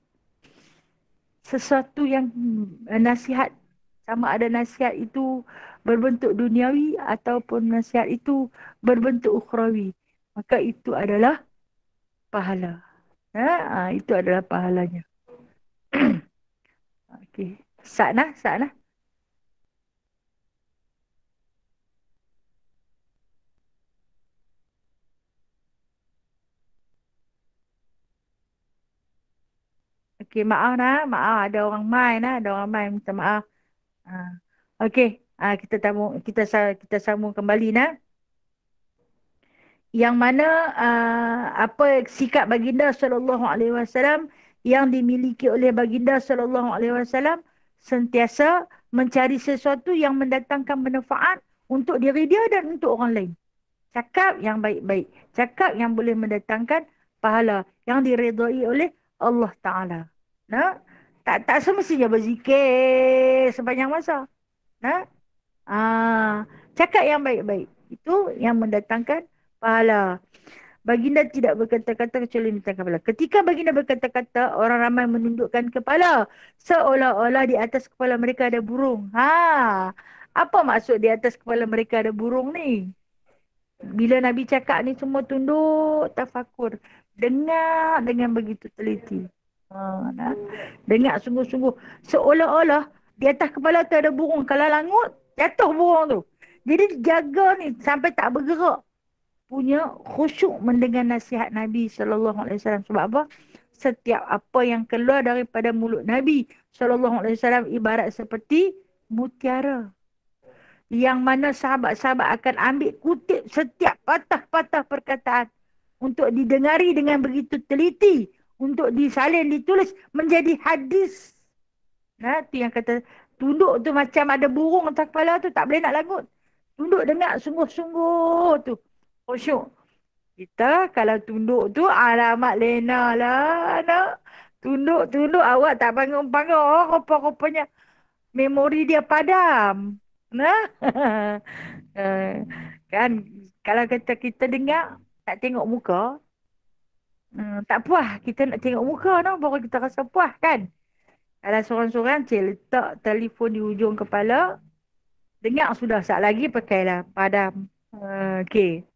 Sesuatu yang nasihat. Sama ada nasihat itu berbentuk duniawi ataupun nasihat itu berbentuk ukhrawi. Maka itu adalah pahala. Itu adalah pahalanya. Okey. Sa'nah, Sa'nah. Okey, maaf nah. Maaf ada orang main nah. Ada orang main minta maaf. Ah. Okey. Kita sambung kembali nah. Yang mana apa sikap baginda sallallahu alaihi wasallam yang dimiliki oleh baginda sallallahu alaihi wasallam sentiasa mencari sesuatu yang mendatangkan manfaat untuk diri dia dan untuk orang lain. Cakap yang baik-baik, cakap yang boleh mendatangkan pahala yang diredai oleh Allah Taala. Nah, tak semestinya berzikir sepanjang masa. Nah, cakap yang baik-baik itu yang mendatangkan pahala. Baginda tidak berkata-kata kecuali minta kepala. Ketika baginda berkata-kata, orang ramai menundukkan kepala. Seolah-olah di atas kepala mereka ada burung. Apa maksud di atas kepala mereka ada burung ni? Bila Nabi cakap ni semua tunduk, tafakur. Dengar dengan begitu teliti. Nah. Dengar sungguh-sungguh. Seolah-olah di atas kepala tu ada burung. Kalau langut, jatuh burung tu. Jadi jaga ni sampai tak bergerak punya khusyuk mendengar nasihat Nabi sallallahu alaihi wasallam. Sebab apa? Setiap apa yang keluar daripada mulut Nabi sallallahu alaihi wasallam ibarat seperti mutiara yang mana sahabat-sahabat akan ambil kutip setiap patah-patah perkataan untuk didengari dengan begitu teliti, untuk disalin ditulis menjadi hadis. Nah, tu yang kata tunduk tu macam ada burung atas kepala tu tak boleh nak langut. Tunduk dengar sungguh-sungguh tu. Khusyuk. Kita kalau tunduk tu alamat lena lah nak. Tunduk-tunduk awak tak bangun-bangun. Oh, rupa-rupanya memori dia padam. Nah. Kan kalau kata kita dengar tak tengok muka, tak puas. Kita nak tengok muka no, baru kita rasa puas kan. Kalau seorang-seorang cik letak telefon di hujung kepala, dengar sudah sat lagi pakailah padam. Okey.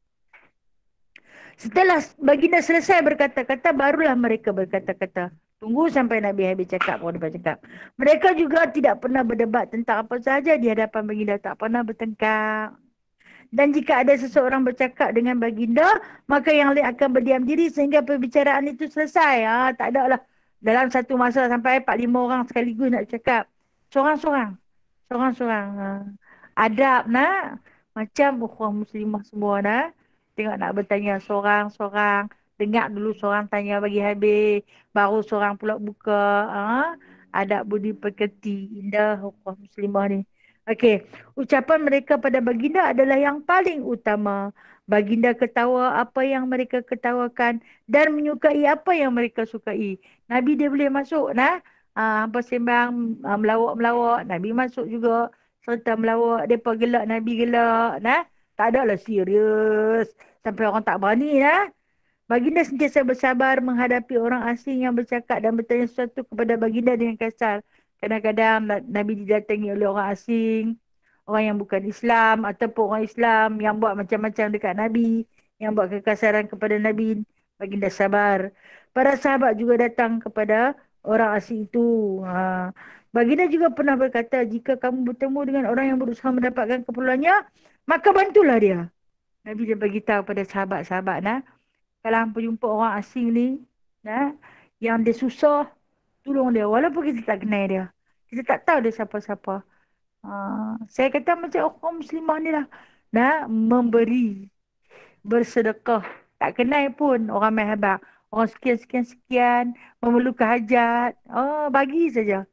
Setelah baginda selesai berkata-kata, barulah mereka berkata-kata. Tunggu sampai Nabi habis cakap, baru dia cakap. Mereka juga tidak pernah berdebat tentang apa sahaja di hadapan baginda. Tak pernah bertengkar. Dan jika ada seseorang bercakap dengan baginda, maka yang lain akan berdiam diri sehingga perbicaraan itu selesai. Tak ada lah. Dalam satu masa sampai 4-5 orang sekaligus nak cakap. Seorang-seorang. Seorang-seorang. Adab nak. Macam ukhuwah muslimah semua nak. Tengok nak bertanya seorang-seorang. Dengar dulu seorang tanya bagi habis. Baru seorang pula buka. Adab budi pekerti. Indah ukhuwah muslimah ni. Okey, ucapan mereka pada baginda adalah yang paling utama. Baginda ketawa apa yang mereka ketawakan dan menyukai apa yang mereka sukai. Nabi dia boleh masuk nah. Hampa sembang melawak-melawak, Nabi masuk juga serta melawak. Depa gelak, Nabi gelak nah. Tak ada lah serius sampai orang tak berani nah. Baginda sentiasa bersabar menghadapi orang asing yang bercakap dan bertanya sesuatu kepada baginda dengan kasar. Kadang-kadang Nabi didatangi oleh orang asing, orang yang bukan Islam ataupun orang Islam yang buat macam-macam dekat Nabi, yang buat kekasaran kepada Nabi. Baginda sabar. Para sahabat juga datang kepada orang asing itu. Baginda juga pernah berkata, jika kamu bertemu dengan orang yang berusaha mendapatkan keperluannya, maka bantulah dia. Nabi dia beritahu kepada sahabat-sahabat nah. Kalau hampa jumpa orang asing ni, yang dia susah, tolong dia. Walaupun kita tak kenal dia. Kita tak tahu dia siapa-siapa. Saya kata macam orang muslimah ni lah. Memberi, bersedekah. Tak kenal pun orang mahabat. Orang sekian-sekian-sekian, memerlukan hajat. Bagi saja.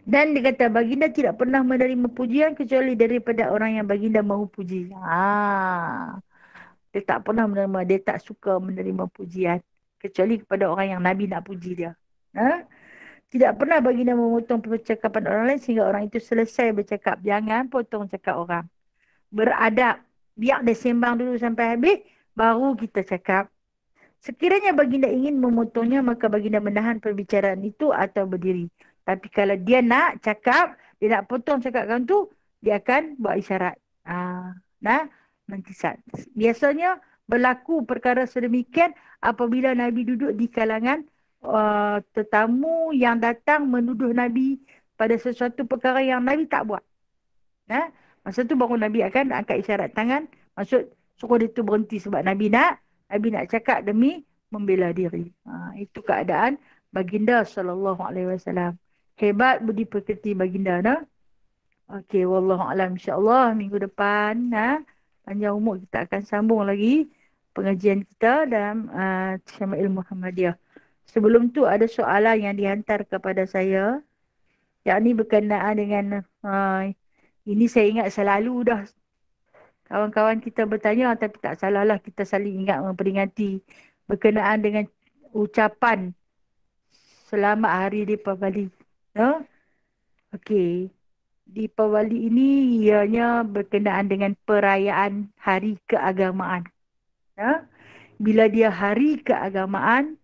Dan dia kata, baginda tidak pernah menerima pujian kecuali daripada orang yang baginda mahu puji. Dia tak pernah menerima, dia tak suka menerima pujian. Kecuali kepada orang yang Nabi nak puji dia. Tidak pernah baginda memotong percakapan orang lain sehingga orang itu selesai bercakap. Jangan potong cakap orang. Beradab. Biar dia sembang dulu sampai habis, baru kita cakap. Sekiranya baginda ingin memotongnya, maka baginda menahan perbicaraan itu atau berdiri. Tapi kalau dia nak cakap, dia nak potong cakapkan tu, dia akan buat isyarat. Nanti biasanya berlaku perkara sedemikian apabila Nabi duduk di kalangan tetamu yang datang menuduh Nabi pada sesuatu perkara yang Nabi tak buat. Nah, masa tu baru Nabi akan angkat isyarat tangan. Maksud suruh dia tu berhenti sebab Nabi nak cakap demi membela diri. Itu keadaan baginda sallallahu alaihi wasallam. Hebat budi pekerti baginda nah. Okey, wallahu alam, insya-Allah minggu depan panjang umur kita akan sambung lagi pengajian kita dalam Syama'il Muhammadiyah. Sebelum tu ada soalan yang dihantar kepada saya, yakni berkenaan dengan ini saya ingat selalu dah kawan-kawan kita bertanya, tapi tak salahlah kita saling ingat memperingati berkenaan dengan ucapan selamat hari Deepavali. No? Okey. Deepavali ini ianya berkenaan dengan perayaan hari keagamaan. Ya? Bila dia hari keagamaan,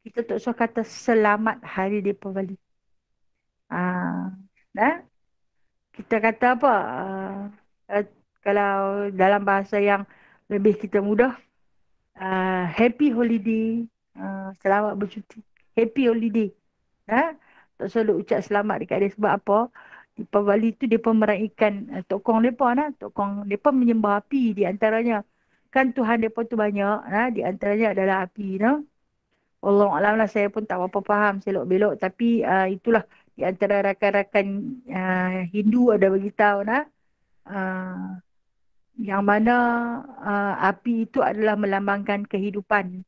kita tak usah kata selamat hari Deepavali. Nah, kita kata apa? Uh, kalau dalam bahasa yang lebih kita mudah, happy holiday, selamat bercuti, happy holiday. Tak selalu ucap selamat dekat dia sebab apa? Di Pawali tu mereka meraihkan tokong mereka tokong mereka menyembah api di antaranya. Kan Tuhan mereka tu banyak, di antaranya adalah api, Wallahualam lah, saya pun tak apa faham selok-belok, tapi itulah di antara rakan-rakan Hindu ada beritahu yang mana api itu adalah melambangkan kehidupan.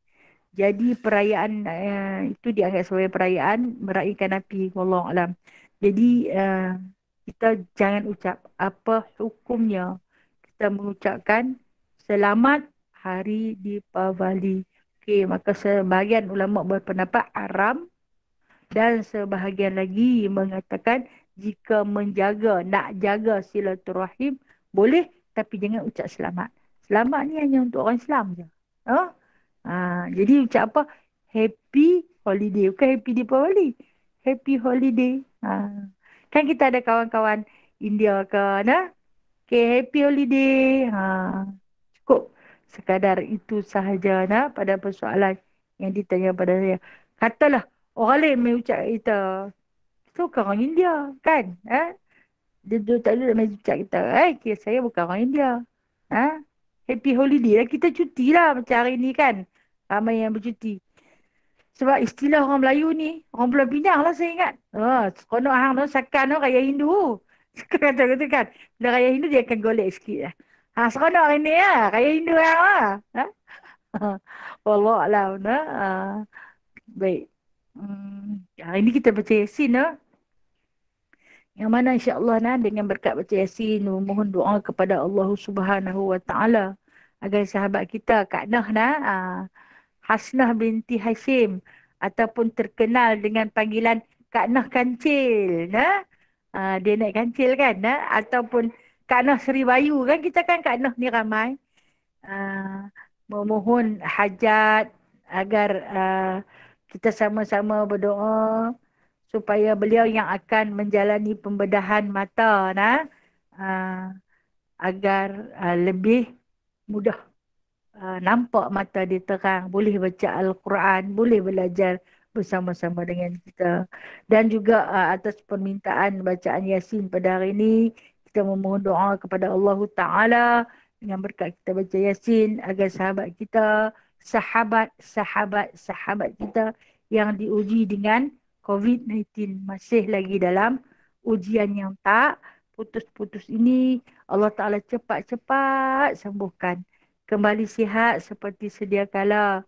Jadi perayaan itu dianggap sebagai perayaan meraihkan api. Wallahualam. Jadi kita jangan ucap apa hukumnya. Kita mengucapkan selamat hari Deepavali. Okey, maka sebahagian ulama berpendapat haram dan sebahagian lagi mengatakan jika nak jaga silaturahim boleh, tapi jangan ucap selamat. Selamat ni hanya untuk orang Islam je. Jadi ucap apa? Happy holiday. Bukan happy Deepavali. Happy holiday. Kan kita ada kawan-kawan India ke, Okay, happy holiday. Cukup sekadar itu sahaja pada persoalan yang ditanya pada saya. Katalah orang lain main ucap kita. Kita bukan orang India, kan? Dia tak ada main ucap kita. Okay, saya bukan orang India. Happy holiday lah. Kita cuti lah macam hari ni kan. Ramai yang bercuti. Sebab istilah orang Melayu ni, orang Pulau Pinang lah saya ingat. Seronok hang tu, sakan tu, raya Hindu. Kata-kata kan. Bila raya Hindu dia akan golek sikit lah. Seronok hari ni lah. Raya Hindu hang lah. Wallahualam. Baik. Hari ni kita baca Yasin lah. Yang mana insya-Allah dengan berkat baca Yasin, memohon doa kepada Allah Subhanahu Wa Taala agar sahabat kita Kak Nah Hasnah binti Hashim ataupun terkenal dengan panggilan Kak Nah Kancil, dia naik kancil kan, ataupun Kak Nah Seri Bayu, kan kita kan Kak Nah ni ramai, memohon hajat agar kita sama-sama berdoa supaya beliau yang akan menjalani pembedahan mata agar lebih mudah nampak mata dia terang, boleh baca Al-Quran, boleh belajar bersama-sama dengan kita. Dan juga atas permintaan bacaan Yasin pada hari ini, kita memohon doa kepada Allah Ta'ala dengan berkat kita baca Yasin agar sahabat kita, sahabat kita yang diuji dengan COVID-19 masih lagi dalam ujian yang tak putus-putus ini, Allah Ta'ala cepat-cepat sembuhkan. Kembali sihat seperti sedia kala.